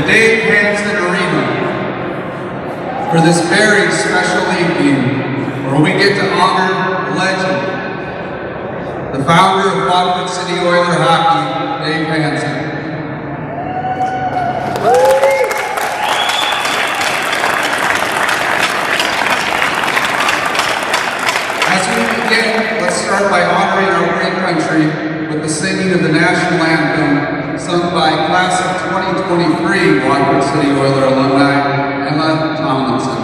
the Hansen Arena for this very special evening where we get to honor a legend, the founder of Rockford City Oiler hockey, Dave Hansen. As we begin, let's start by honoring our great country with the singing of the national anthem sung by class of 2023 Rockford City Oiler alumni, Emma Tomlinson.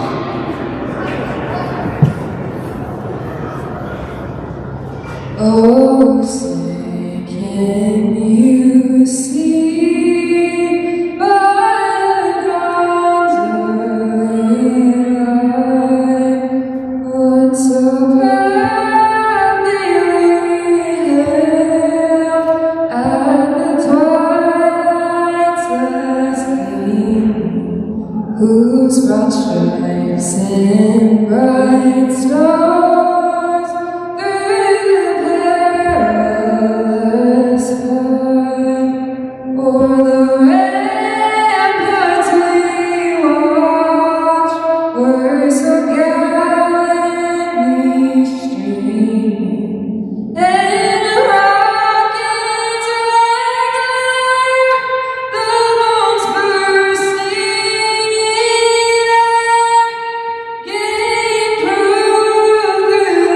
Oh, say, can you see by the dawn's early light what so proudly we hailed at the twilight's last gleam, whose broad stripes and bright stars Through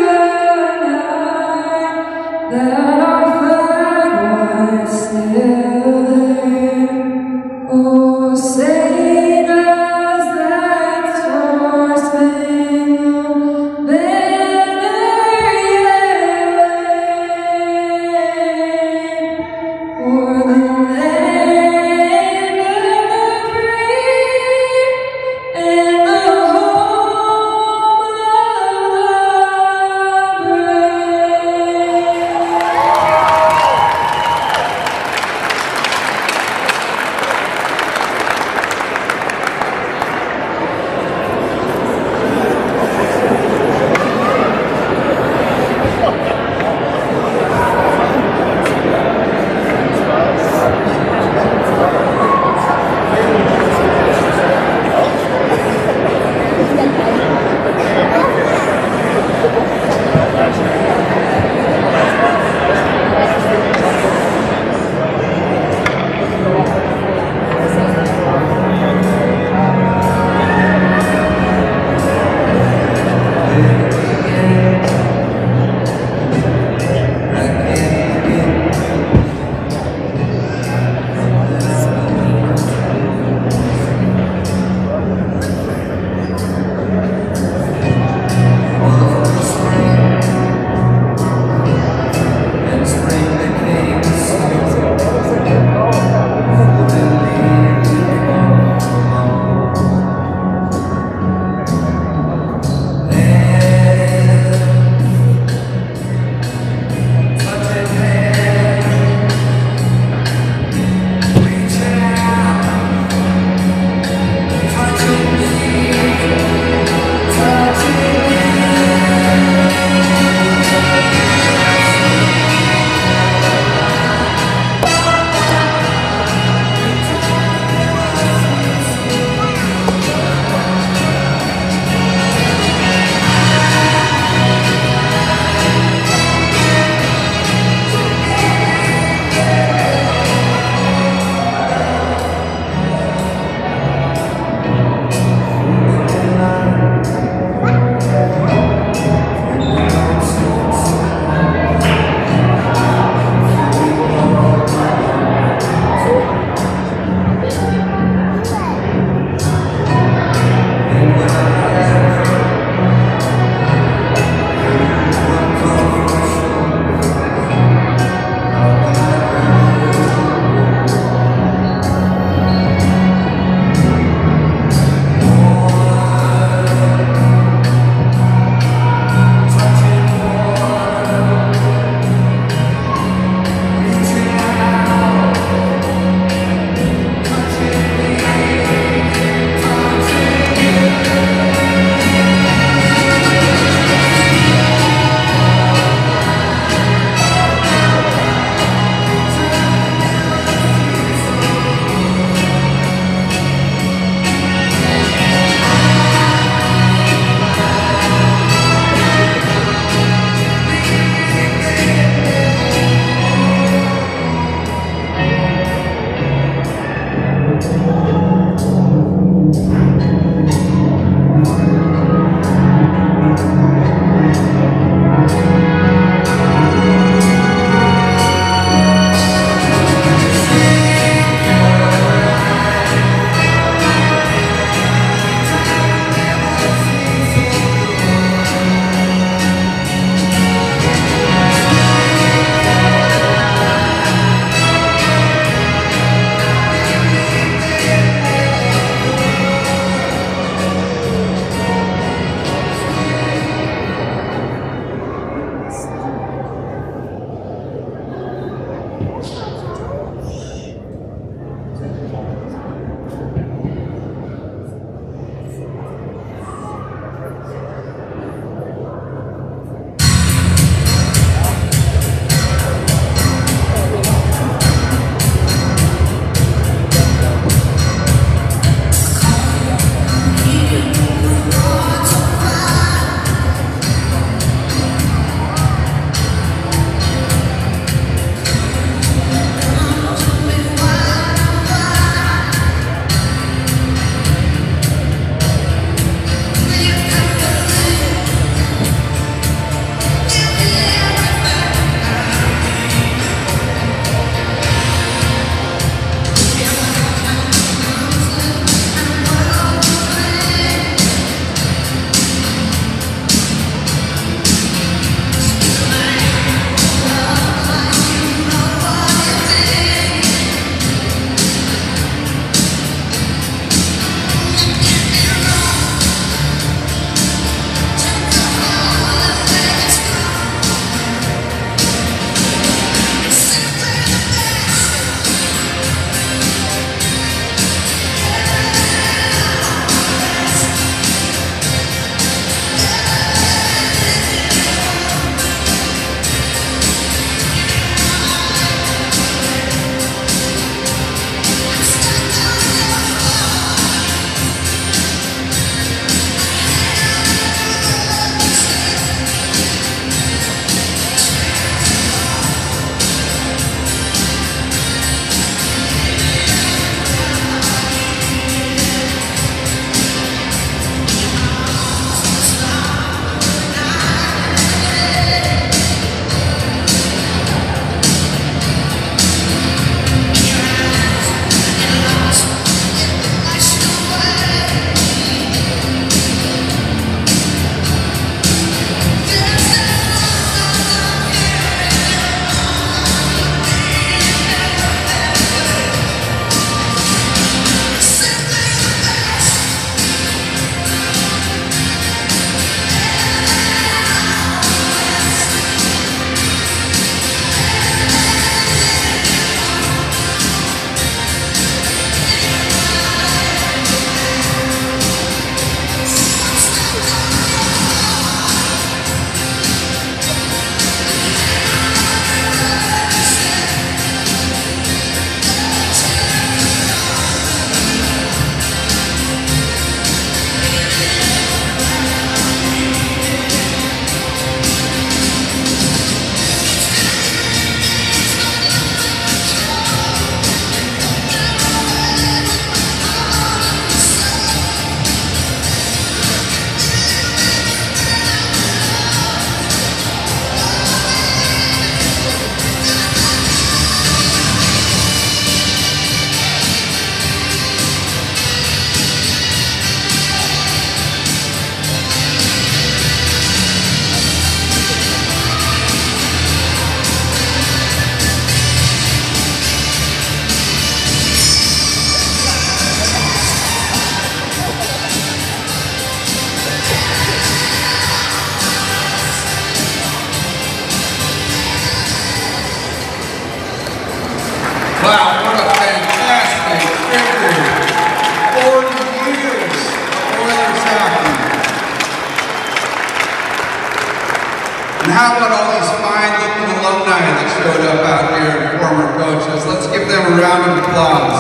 how about all these fine-looking alumni that showed up out here and former coaches? Let's give them a round of applause.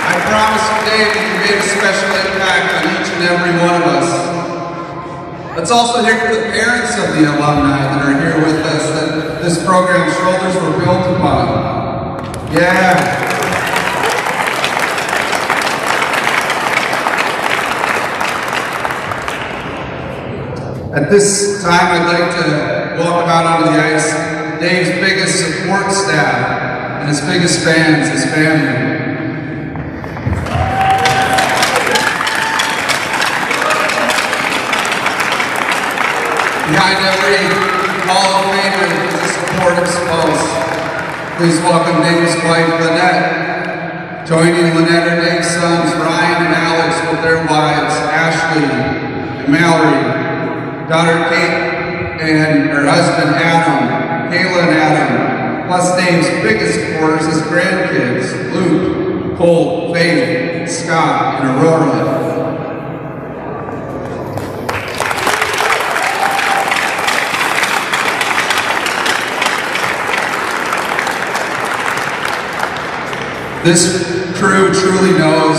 I promise you, Dave, you made a special impact on each and every one of us. Let's also hear from the parents of the alumni that are here with us, that this program's shoulders were built upon. Yeah. At this time, I'd like to welcome out onto the ice Dave's biggest support staff and his biggest fans, his family. Behind every Hall of Famer is a supportive spouse. Please welcome Dave's wife, Lynette. Joining Lynette are Dave's sons, Ryan and Alex, with their wives, Ashley and Mallory. Daughter Kate and her husband Adam, Kayla and Adam, plus Dave's biggest supporters, his grandkids, Luke, Cole, Faith, Scott, and Aurora. This crew truly knows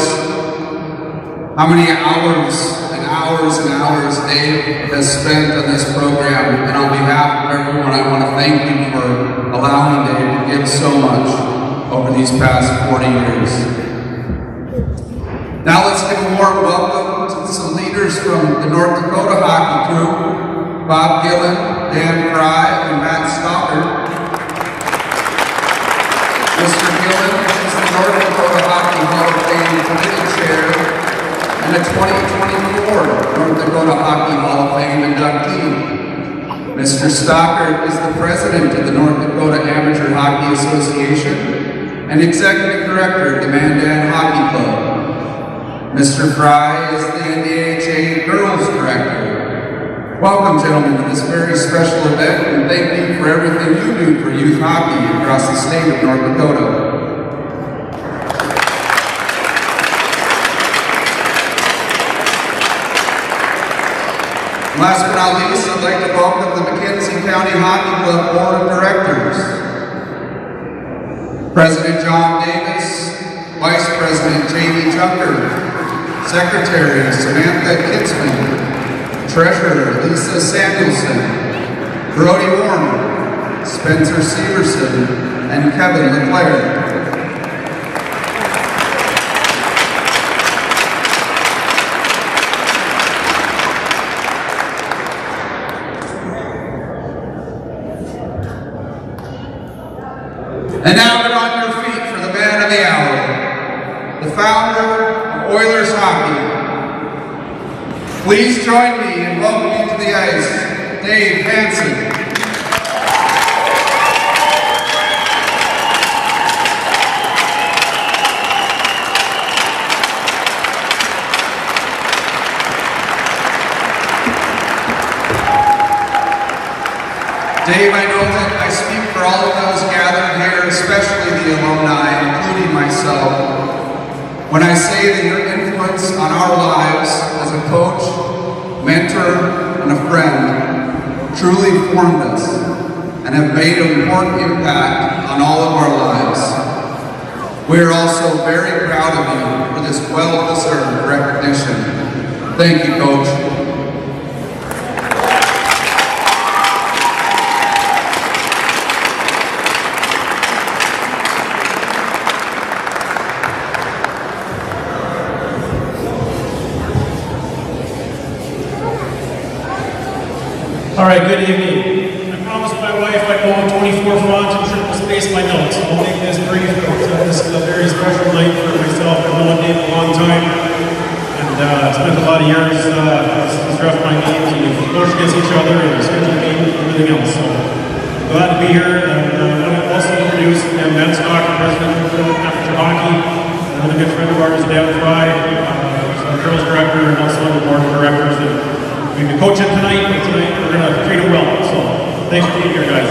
how many hours and hours Dave has spent on this program, and on behalf of everyone, I want to thank you for allowing Dave to give so much over these past 40 years. Now let's give a warm welcome to some leaders from the North Dakota hockey crew, Bob Gillen, Dan Fry, and Matt Stockard. Mr. Gillen is the North Dakota Hockey Hall of Fame Committee Chair and the 2024 North Dakota Hockey Hall of Fame inductee. Mr. Stockard is the president of the North Dakota Amateur Hockey Association and executive director of the NDAHA Hockey Club. Mr. Fry is the NDAHA Girls Director. Welcome, gentlemen, to this very special event, and thank you for everything you do for youth hockey across the state of North Dakota. Last but not least, I'd like to welcome the McKenzie County Hockey Club Board of Directors. President John Davis, Vice President Jamie Tucker, Secretary Samantha Kitzman, Treasurer Lisa Samuelson, Brody Warner, Spencer Severson, and Kevin LeClaire. And now get on your feet for the man of the hour, the founder of Oilers Hockey. Please join me in welcoming to the ice, Dave Hansen. Dave, I know that I speak for all of those gathered here, especially the alumni, including myself, when I say that your influence on our lives as a coach, mentor, and a friend truly formed us and have made an important impact on all of our lives. We are also very proud of you for this well-deserved recognition. Thank you, Coach. All right, good evening. I promised my wife I'd go on 24 fronts and triple space my notes. I'll make this brief. This is a very special night for myself. I've known Dave a long time, and spent a lot of years draft my names, and we've coached against each other, and scheduled games and everything else. So glad to be here. And I want to also introduce Matt Stockard, president of Amateur Hockey, another good friend of ours, Dan Fry, our girls director, and also on the board of directors. We've been coaching tonight, and tonight we're going to treat it well. So thanks for being here, guys.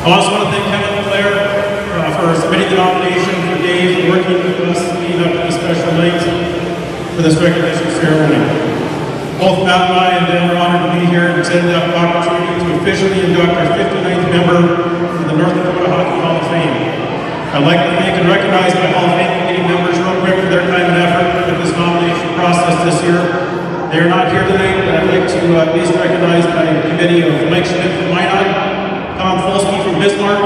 I also want to thank Kevin LeClaire for submitting the nomination for Dave and working with us leading up to this special night for this recognition ceremony. Both Matt and I and Dan are honored to be here and extend that opportunity to officially induct our 59th member of the North Dakota Hockey Hall of Fame. I'd like to thank and recognize my Hall of Fame committee members real quick for their time and effort with this nomination process this year. They are not here tonight, but I'd like to at least recognize my committee of Mike Schmidt from Minot, Tom Folsky from Bismarck,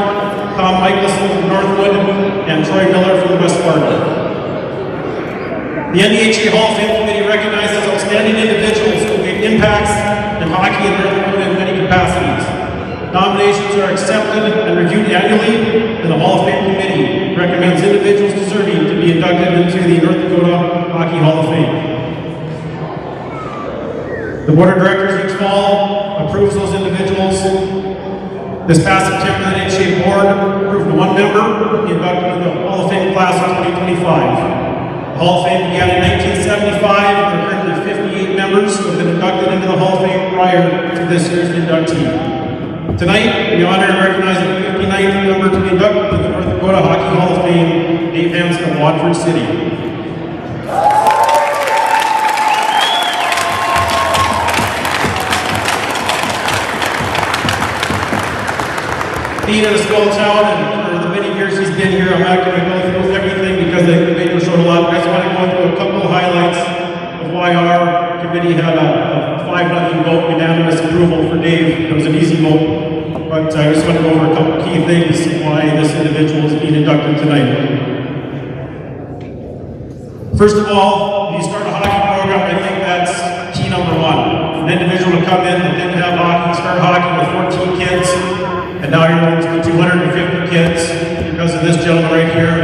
Tom Michelson from Northwood, and Troy Miller from West Fargo. The NDAHA Hall of Fame Committee recognizes outstanding individuals who made impacts in hockey and North Dakota in many capacities. Nominations are accepted and reviewed annually, and the Hall of Fame Committee recommends individuals deserving to be inducted into the North Dakota Hockey Hall of Fame. The Board of Directors each fall approves those individuals. This past September, the NDAHA Board approved one member to be inducted into the Hall of Fame class of 2025. The Hall of Fame began in 1975, and there are currently 58 members who have been inducted into the Hall of Fame prior to this year's inductee. Tonight, we honor and recognize the 59th member to be inducted into the North Dakota Hockey Hall of Fame, Dave Hansen of Watford City. Being in a small town, and for the many years he's been here, I'm not going to go through everything because the committee was showed a lot. I just want to go through a couple of highlights of why our committee had a 5-0 vote, unanimous approval for Dave. It was an easy vote, but I just want to go over a couple of key things why this individual is being inducted tonight. First of all, when you start a hockey program, I think that's key number one. An individual to come in that didn't have hockey, start hockey with 14 kids, and now you're going to 250 kids because of this gentleman right here.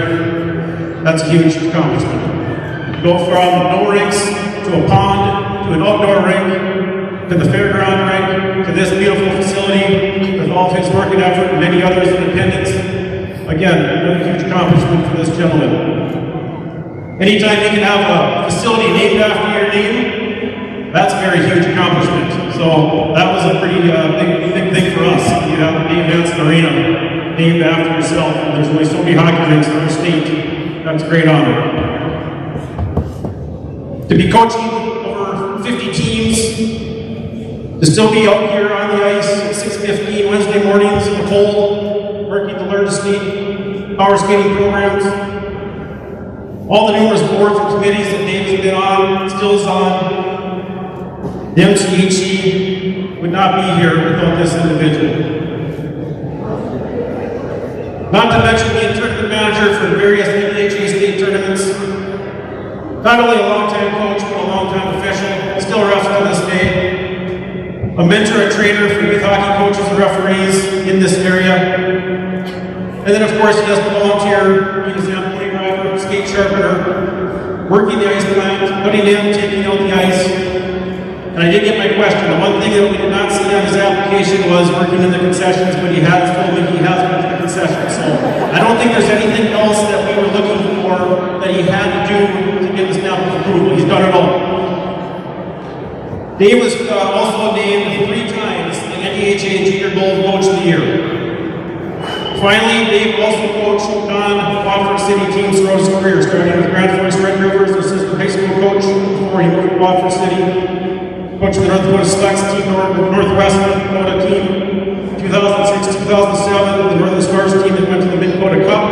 That's a huge accomplishment. Go from no rinks to a pond, to an outdoor rink, to the fairground rink, to this beautiful facility with all of his work and effort and many others in attendance. Again, another huge accomplishment for this gentleman. Anytime you can have a facility named after your name, that's a very huge accomplishment. So that was a pretty big thing for us. You have the Hansen Arena named after yourself. There's only so many hockey rinks in our state. That's a great honor. To be coaching over 50 teams, to still be out here on the ice at 6:15 Wednesday mornings in the cold, working to learn to skate, power skating programs. All the numerous boards and committees that Dave's been on, still is on. The MCHC would not be here without this individual. Not to mention being tournament manager for various NDAHA state tournaments. Not only a long-time coach, but a long-time official, still refs to this day. A mentor and trainer for youth hockey coaches and referees in this area. And then of course he has to volunteer, being an employee driver, skate sharpener, working the ice plant, putting in, taking out the ice. And I did get my question. The one thing that we did not see on his application was working in the concessions, but he has told me he has worked in the concessions. So I don't think there's anything else that we were looking for that he had to do to get the stamp of approval. He's done it all. Dave was also named 3 times the NDAHA Junior Gold Coach of the Year. Finally, Dave also coached non-Watford City teams throughout his career, starting with Grand Forks Red Rivers, assistant high school coach before he moved to Watford City. Coached the North Dakota Slugs team, Northwest Dakota team, 2006-2007, the Northern Stars team that went to the Mid-Dakota Cup,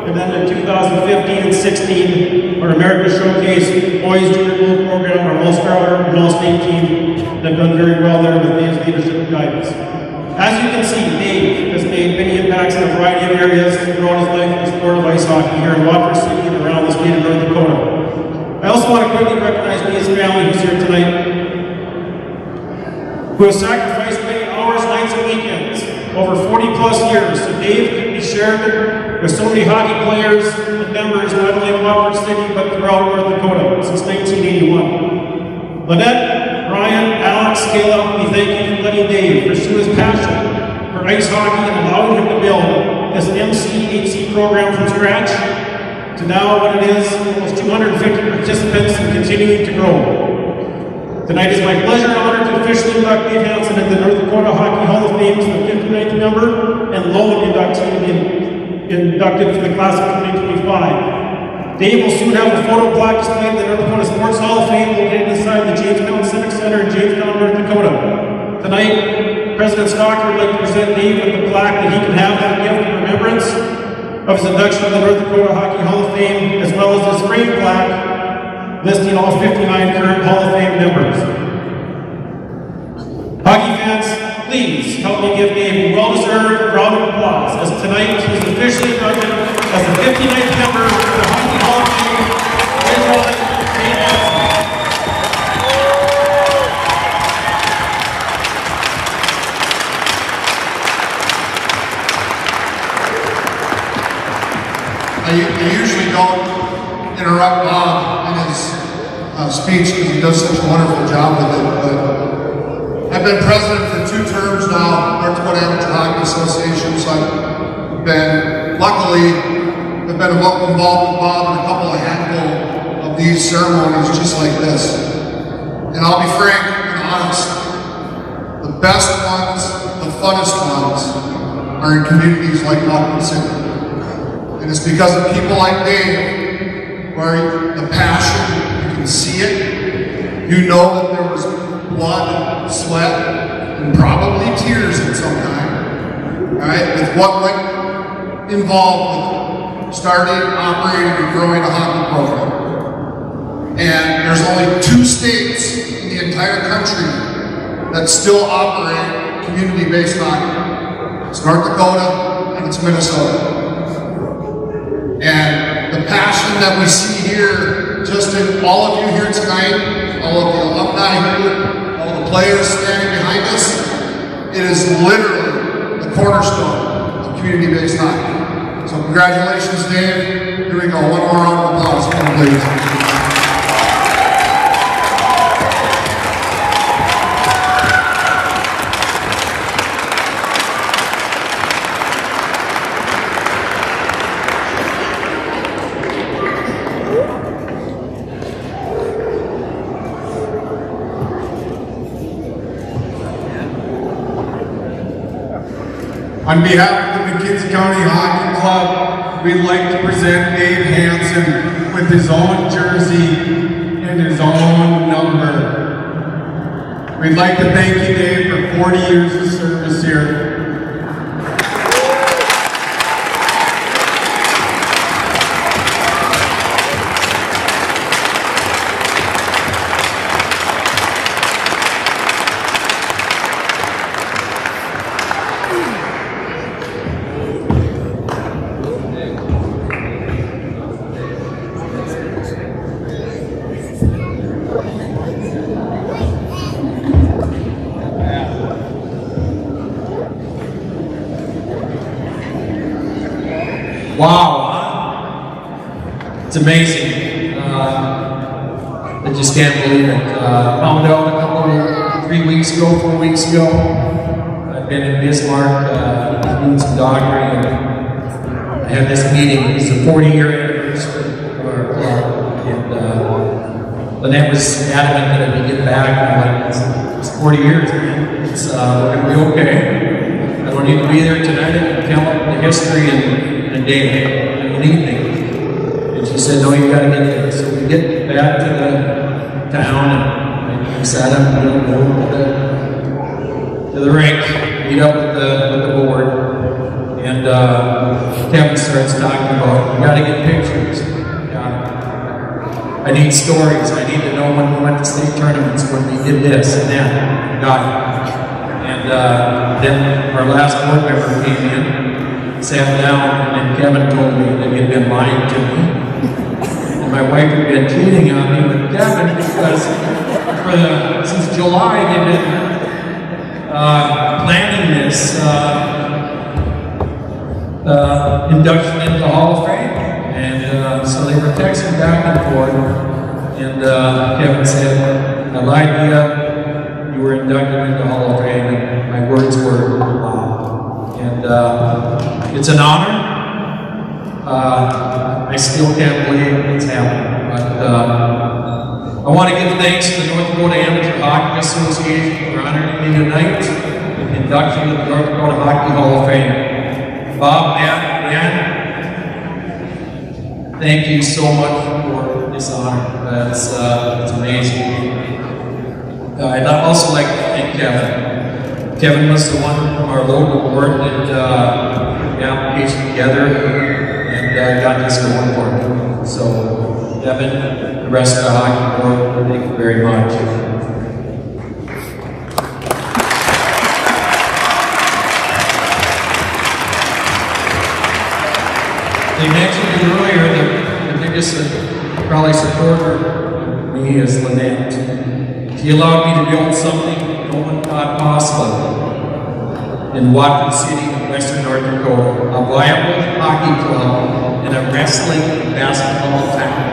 and then in 2015 and 16, our America Showcase Boys Junior Gold Program, our All-Star and All-State team, that have done very well there with Dave's leadership and guidance. As you can see, Dave has made many impacts in a variety of areas throughout his life in the sport of ice hockey here in Watford City and around the state of North Dakota. I also want to quickly recognize his family who's here tonight, who has sacrificed many hours, nights, and weekends over 40 plus years. So Dave can be shared with so many hockey players and members, not only in Watford City, but throughout North Dakota since 1981. Lynette, Ryan, Alex, Kayla, we thank you for letting Dave pursue his passion for ice hockey and allowing him to build this MCHC program from scratch to now what it is, almost 250 participants and continuing to grow. Tonight is my pleasure and honor to officially induct Dave Hansen into the North Dakota Hockey Hall of Fame as the 59th member and lone inductee to be inducted for the class of 2025. Dave will soon have a photo plaque displayed in the North Dakota Sports Hall of Fame located inside the Jamestown Civic Center in Jamestown, North Dakota. Tonight, President Stocker would like to present Dave with the plaque that he can have as a gift in remembrance of his induction to the North Dakota Hockey Hall of Fame, as well as his framed plaque listing all 59 current Hall of Fame members. Hockey fans, please help me give Dave a well-deserved round of applause, as tonight he is officially inducted as the 59th member of the Hockey Hall of Fame. I usually don't interrupt Bob in his speech because he does such a wonderful job with it, but I've been president for 2 terms now, North Dakota Amateur Hockey Association, so I've been, luckily, I've been involved with Bob in a handful of these ceremonies just like this. And I'll be frank and honest, the best ones, the funnest ones, are in communities like Washington City. And it's because of people like Dave, where the passion, you can see it, you know that there was blood, sweat, and probably tears at some time, right? With what went involved with starting, operating, and growing a hockey program. And there's only 2 states in the entire country that still operate community-based hockey. It's North Dakota and it's Minnesota. And the passion that we see here, just in all of you here tonight, all of the alumni here, all the players standing behind us, it is literally the cornerstone of community-based hockey. So congratulations, Dave. Here we go, one more round of applause, come on, please. On behalf of the Dickinson County Hockey Club, we'd like to present Dave Hansen with his own jersey and his own number. We'd like to thank you, Dave, for 40 years of service here. Wow, it's amazing. I just can't believe it. Found out 4 weeks ago. I've been in Bismarck doing some doctoring, and I had this meeting. It's the 40-year anniversary of our club, and Lynette was adamant that I would get back. And I'm like, it's 40 years, man. It's we're gonna be okay. I don't need to be there tonight. I can tell the history and Dave, hey, I need me. And she said, no, you gotta get there. So we get back to the town, and I sat up and go to the rink, meet up with the board, and Kevin starts talking about, you gotta get pictures. I need stories. I need to know when we went to state tournaments, when we did this and that. Got it. And then our last board member came in, sat down, and Kevin told me that he had been lying to me. And my wife had been cheating on me with Kevin because since July they've been planning this induction into the Hall of Fame. And so they were texting back and forth. And Kevin said, I lied to you, you were inducted into the Hall of Fame. And my words were, wow. And it's an honor. I still can't believe it's happened. But I want to give thanks to the North Dakota Amateur Hockey Association for honoring me tonight with induction to the North Dakota Hockey Hall of Fame. Bob, man, thank you so much for this honor. It's amazing. I'd also like to thank Kevin. Kevin was the one from our local board that put the application together and got this going for him. So, Kevin, the rest of the hockey board, thank you very much. They mentioned it earlier that the biggest probably supporter of me is Lynette. She allowed me to build something no one thought possible in Watkins City, Western North Dakota, a viable hockey club and a wrestling and basketball town.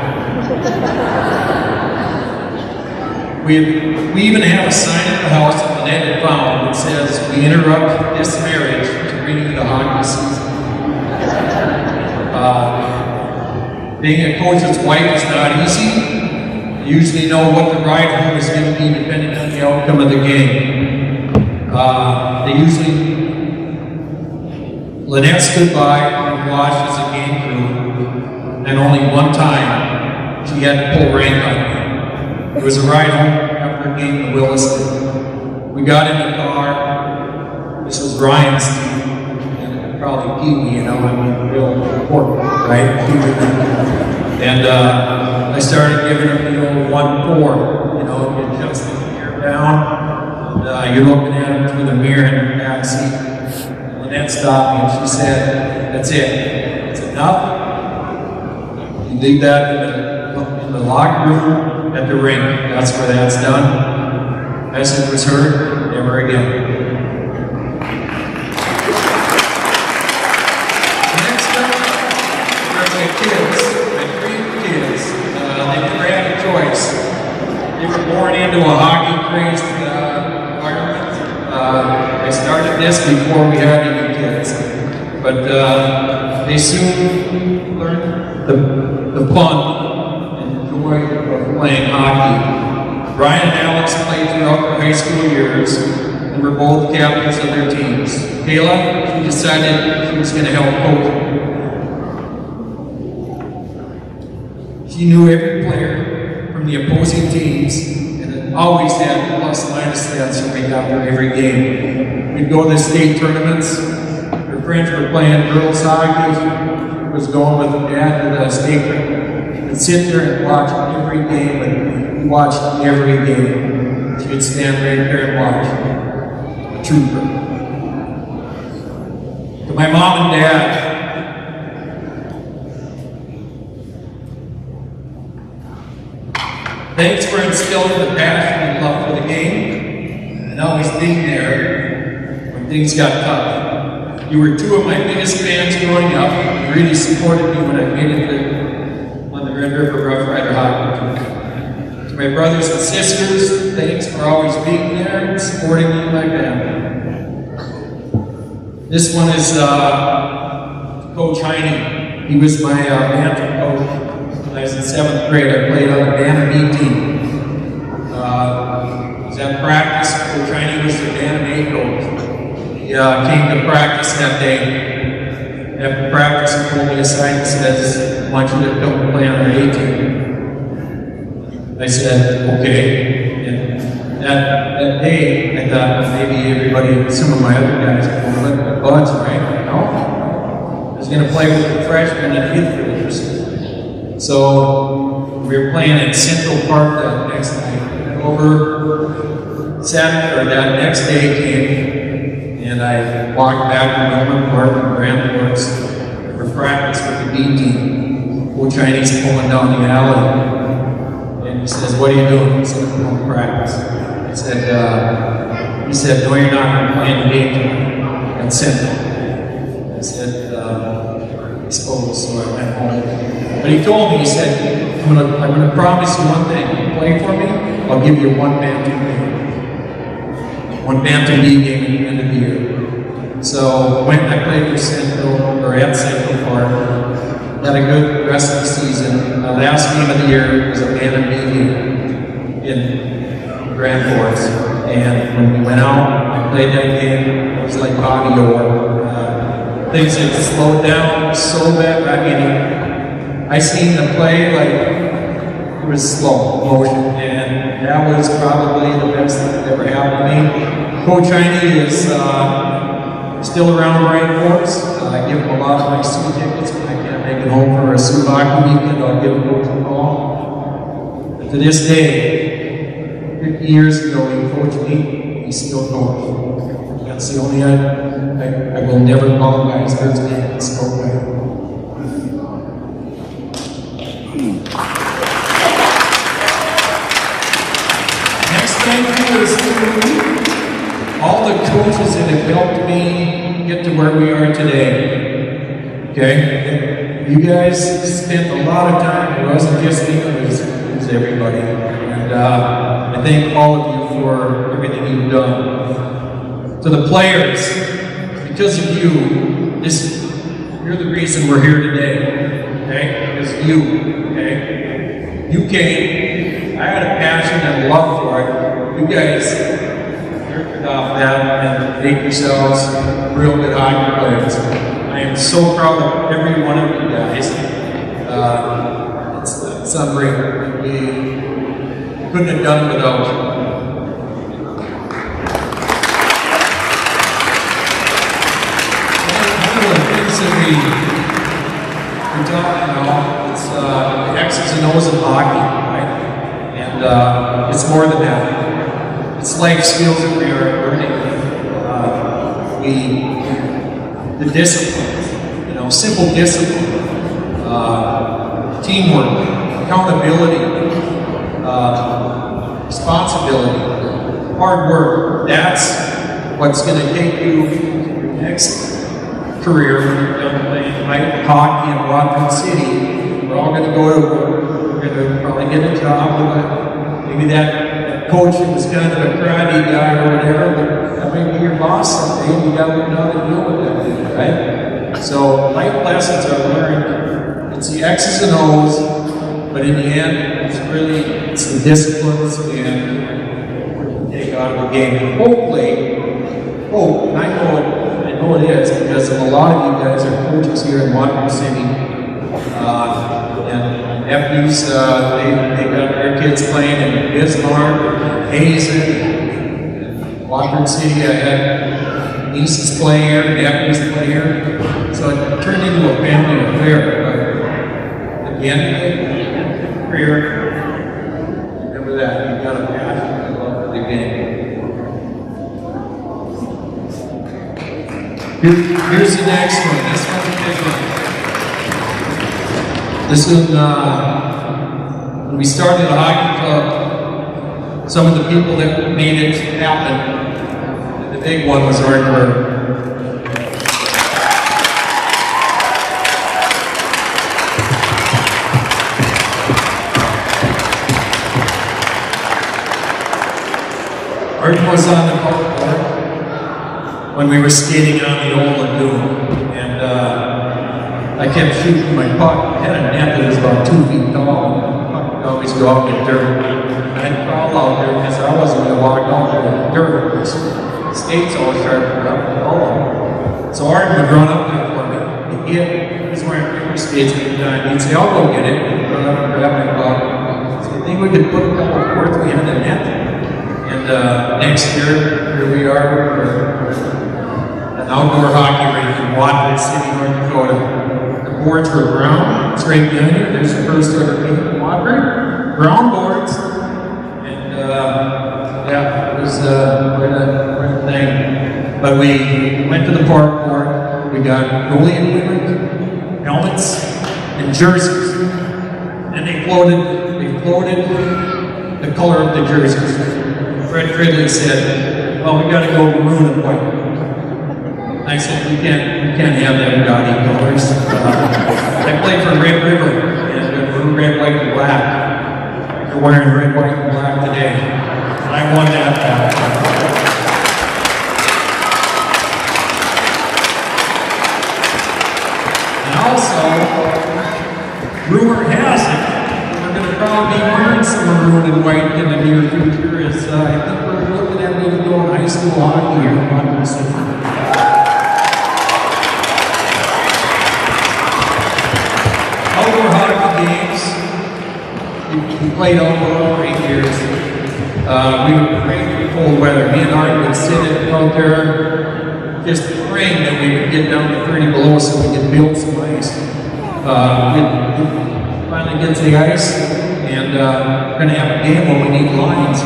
We even have a sign at the house that Lynette had found that says, "We interrupt this marriage to bring you the hockey season." Being a coach's wife is not easy. You usually know what the ride home is going to be depending on the outcome of the game. Lynette stood by and watched as the game grew, and only one time she had to pull rank on me. It was a ride home after a game in Williston. We got in the car. This was Ryan's team. Probably Pee-wee, you know, I mean, real important, right? And I started giving her, 1-4, you just the gear down, and you're looking at him through the mirror in the back seat. And Lynette stopped me and she said, "That's it. It's enough. You leave that in the locker room at the rink. That's where that's done." Message was heard, never again. They were born into a hockey-crazed environment. I started this before we had any kids, but they soon learned the fun and joy of playing hockey. Brian and Alex played throughout their high school years and were both captains of their teams. Kayla, she decided she was going to help coach. She knew every player from the opposing teams and always had plus-minus stats right after every game. We'd go to the state tournaments. Her friends were playing girls hockey. She was going with dad to the state tournament. She would sit there and watch every game, and we watched every game. She would stand right there and watch. A trooper. To my mom and dad, thanks for instilling the passion and love for the game, and always being there when things got tough. You were two of my biggest fans growing up, and really supported me when I made it on the Red River Rough Rider hockey team. To my brothers and sisters, thanks for always being there and supporting me and my family. This one is Coach Heine. He was my banter coach. When I was in 7th grade, I played on the Bantam B team. I was at practice. Coach Heine was the Bantam A coach. He came to practice that day. After practice, he pulled me aside and says, "I want you to come play on our A team." I said, "Okay." And that day, I thought maybe everybody, some of my other guys, were going to let my buds, right? No. I was going to play with the freshmen and youth graders. So we were playing at Central Park that next night. That next day came, and I walked back to Melbourne Park and Grand Forks for practice with the B team. Coach Heine's pulling down the alley, and he says, "What are you doing?" I said, "I'm going to practice." He said, "No, you're not going to play in the game tonight at Central." I said, "I suppose," so I went home. But he told me, he said, I'm going to promise you one thing. You play for me, I'll give you one Bantam game. One Bantam B game at the end of the year. So when I played for Central, or at Central Park, had a good rest of the season. The last game of the year was a Bantam B game in Grand Forks. And when we went out, I played that game, it was like Bobby Orr. Things had slowed down so bad. I mean, I seen them play like it was slow motion, and that was probably the best thing that ever happened to me. Coach Heine is still around right for us. I give him a lot of my Sioux tickets when I can't make it home for a Sioux hockey weekend. I'll give him a call. But to this day, 50 years ago, he coached me. He's still coaching. That's the only I will never call guys first name. It's no way. Next thing is all the coaches that have helped me get to where we are today. Okay? You guys spent a lot of time. It wasn't just me, it was everybody. And I thank all of you for everything you've done. To the players, because of you, you're the reason we're here today. Okay? Because of you. Okay? You came. I had a passion and a love for it. You guys worked off that and made yourselves real good hockey players. I am so proud of every one of you guys. It's unreal. We couldn't have done it without you. One of the things that we talk about is the X's and O's of hockey, right? And it's more than that. It's life skills that we are learning. The discipline, simple discipline, teamwork, accountability, responsibility, hard work. That's what's going to take you to your next career when you're done playing hockey in Rockford City. We're all going to go to work. We're going to probably get a job with maybe that coach who was kind of a crabby guy or whatever, but that may be your boss someday. You got to know how to deal with that dude, right? So life lessons are learned. It's the X's and O's, but in the end, it's the disciplines and take out of the game. Hopefully, I know it is because of a lot of you guys are coaches here in Rockford City. And nephews, they got their kids playing in Bismarck, Hazen, Rockford City. I had nieces play here, nephews play here. So it turned into a family affair. But at the end of the career, remember that. You've got a passion and love for the game. Here's the next one. This one's a big one. This is when we started a hockey club, some of the people that made it happen, the big one was Art Burr. Art was on the court when we were skating on the old lagoon, and I kept shooting my puck. I had a net that was about 2 feet tall, and the puck would always go out in the dirt. I'd crawl out there because I wasn't going to walk out there in the dirt. The skates all sharpened up and all of them. So Art would run up there for me. He was wearing paper skates at the time. He'd say, "I'll go get it." He'd run up and grab my puck. So I think we could put a couple of boards behind the net. And next year, here we are, an outdoor hockey rink in Waterloo City, North Dakota. The boards were brown. It's right behind here. There's the first ever game in Waterloo. Brown boards. And yeah, it was quite a thing. But we went to the park board. We got goalie equipment, helmets, and jerseys. And they floated the color of the jerseys. Fred Fridley said, "Well, we got to go maroon and white." I said, "We can't have them gaudy colors." I played for Red River, and we're red, white, and black. You're wearing red, white, and black today. And I won that battle. And also, rumor has it, we're going to probably be wearing some maroon and white in the near future. I think we're looking at maybe going high school hockey here in Montana City. Outdoor hockey played all the 8 years. We were praying for cold weather. Me and Art would sit out there just praying that we would get down to 30 below so we could build some ice. We'd finally get to the ice, and we're going to have a game where we need lines.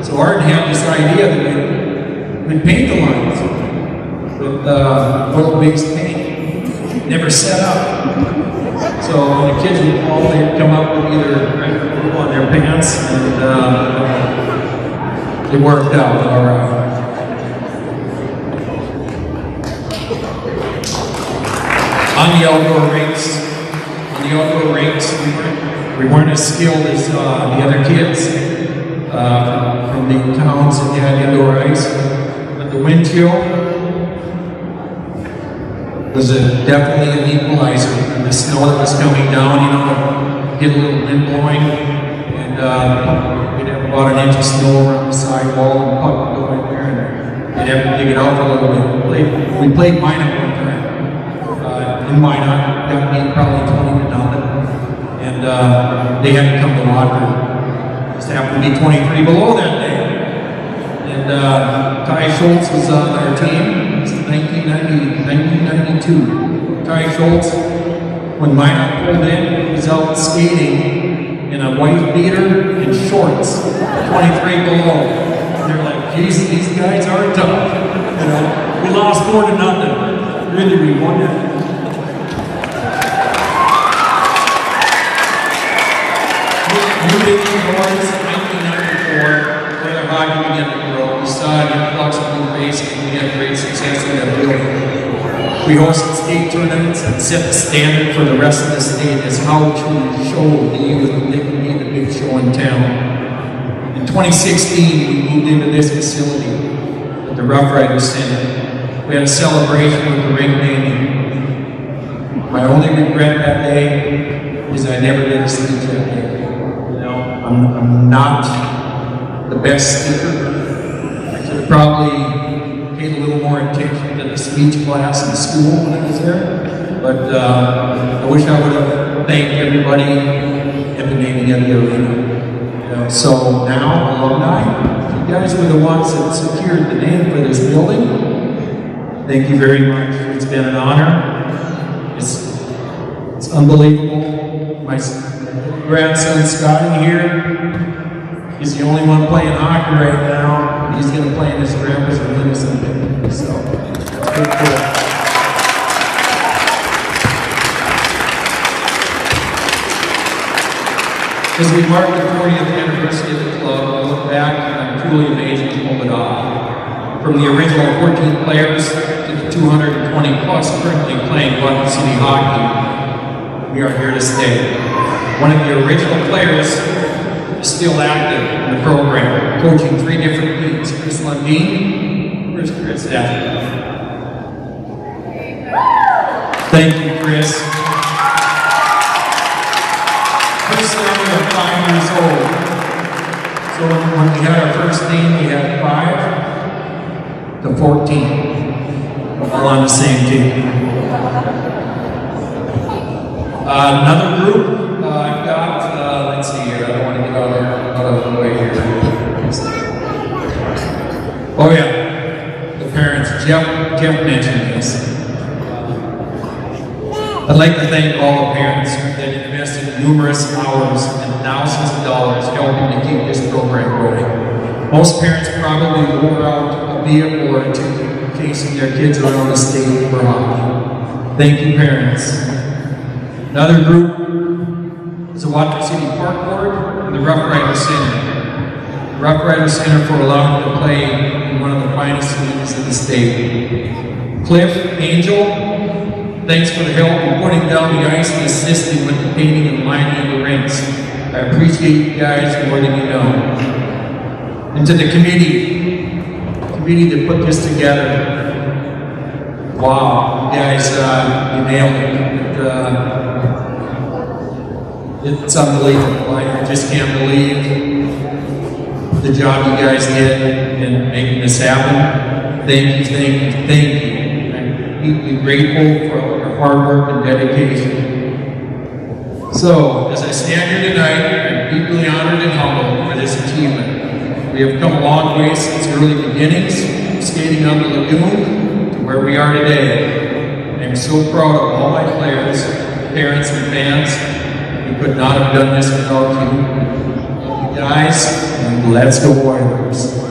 So Art had this idea that we'd paint the lines with oil-based paint. Never set up. So when the kids would fall, they'd come up with either red or blue on their pants, and it worked out all right. On the outdoor rinks, we weren't as skilled as the other kids from the towns that had indoor ice, but the wind chill was definitely an equalizer. And the snow that was coming down, you know, get a little wind blowing, and we'd have about an inch of snow around the sidewall, and puck would go in there, and we'd have to dig it out a little bit. We played Minot one time. In Minot, got beat probably 20-0, and they had to come to Waterloo. Just happened to be 23 below that day. And Ty Schultz was on our team. It's 1992. Ty Schultz, when Minot pulled in, he was out skating in a white beater and shorts, 23 below. And they're like, geez, these guys are tough. You know, we lost 4-0. Really, we won it. New Dickinson boys, 1994, where hockey began to grow. We saw an influx of new faces, and we had great success in that building. We hosted state tournaments and set the standard for the rest of the state as how to show the youth that they can be the big show in town. In 2016, we moved into this facility at the Rough Riders Center. We had a celebration with the ring naming. My only regret that day is I never did a speech that day. I'm not the best speaker. I should have probably paid a little more attention to the speech class in school when I was there. But I wish I would have thanked everybody at the naming of the arena. So now, alumni, you guys were the ones that secured the name for this building. Thank you very much. It's been an honor. It's unbelievable. My grandson Scotty here, he's the only one playing hockey right now. He's going to play in his grandpa's arena someday. So, that's pretty cool. As we mark the 40th anniversary of the club, I look back and I'm truly amazed we pulled it off. From the original 14 players to the 220 plus currently playing Bucket City hockey, we are here to stay. One of the original players is still active in the program, coaching 3 different leagues. Chris Lundeen, where's Chris at? Thank you, Chris. Chris and I are 5 years old. So when we had our first team, we had 5 to 14, all on the same team. Another group I've got, let's see here, I don't want to get out of the way here. Oh yeah, the parents, Jeff mentioned this. I'd like to thank all the parents that invested numerous hours and thousands of dollars helping to keep this program going. Most parents probably wore out a vehicle or two chasing their kids around the state for hockey. Thank you, parents. Another group is the Waterloo City Park Board and the Rough Riders Center. The Rough Riders Center for allowing them to play in one of the finest leagues in the state. Cliff, Angel, thanks for the help in putting down the ice and assisting with the painting and lining of the rinks. I appreciate you guys more than you know. And to the committee that put this together. Wow, you guys, you nailed it. It's unbelievable. I just can't believe the job you guys did in making this happen. Thank you. I'm deeply grateful for all your hard work and dedication. So, as I stand here tonight, I'm deeply extremely honored and humbled for this achievement. We have come a long way since early beginnings, skating on the lagoon to where we are today. I am so proud of all my players, parents, and fans. We could not have done this without you. Love you guys, and let's go Oilers.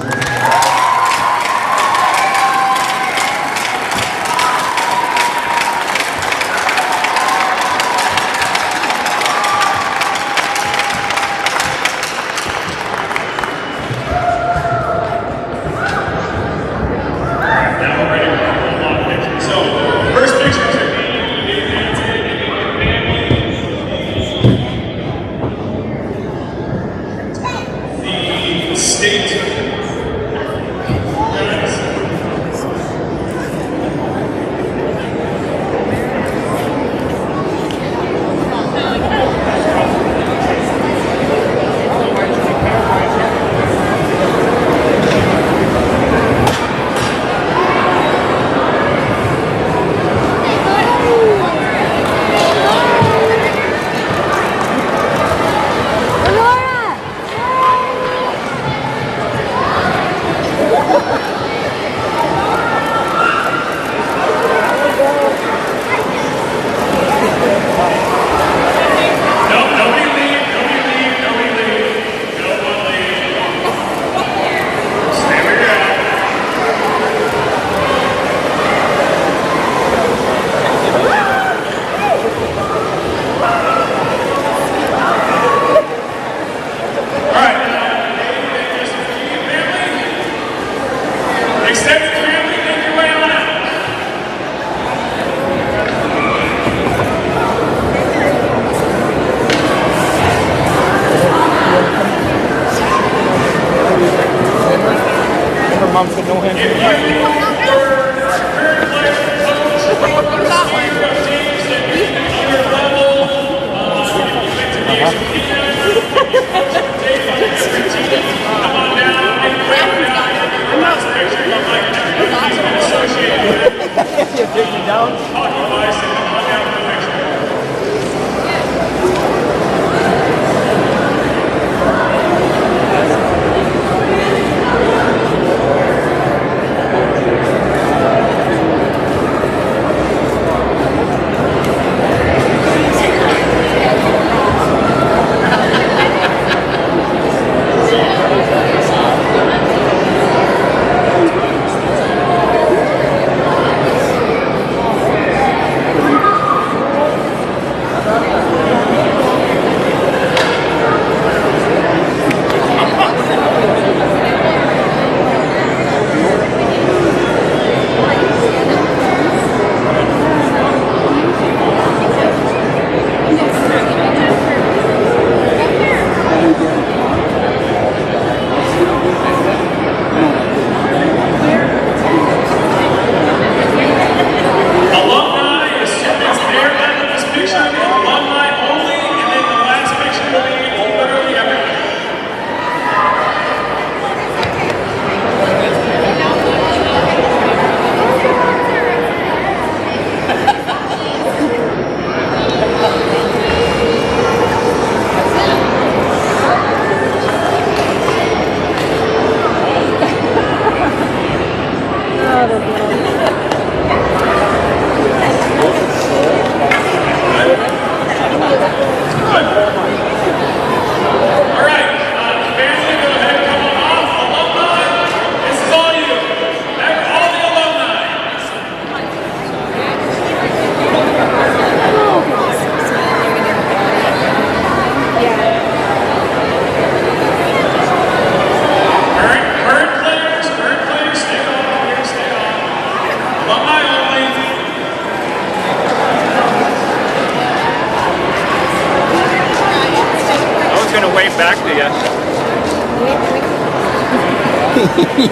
Back to you.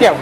Yeah.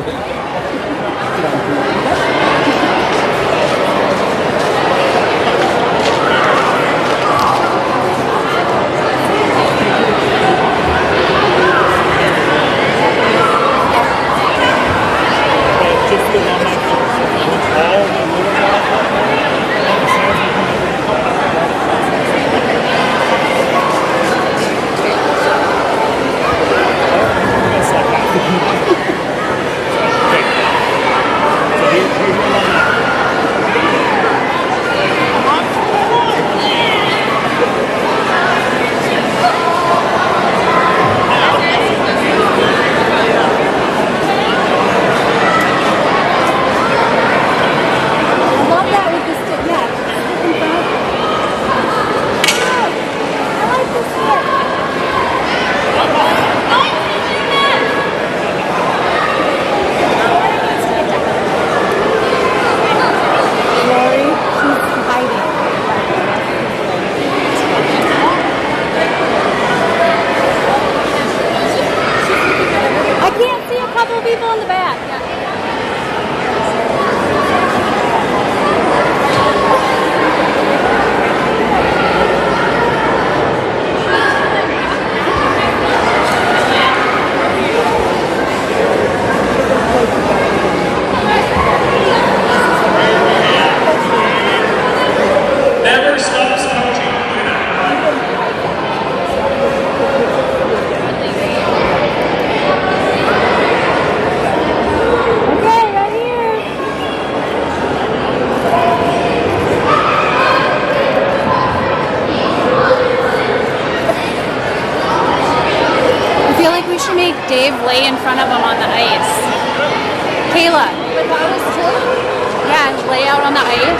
people in the back. Yeah. Never stops coaching. Okay, right here. I feel like we should make Dave lay in front of him on the ice. Kayla. Yeah, lay out on the ice.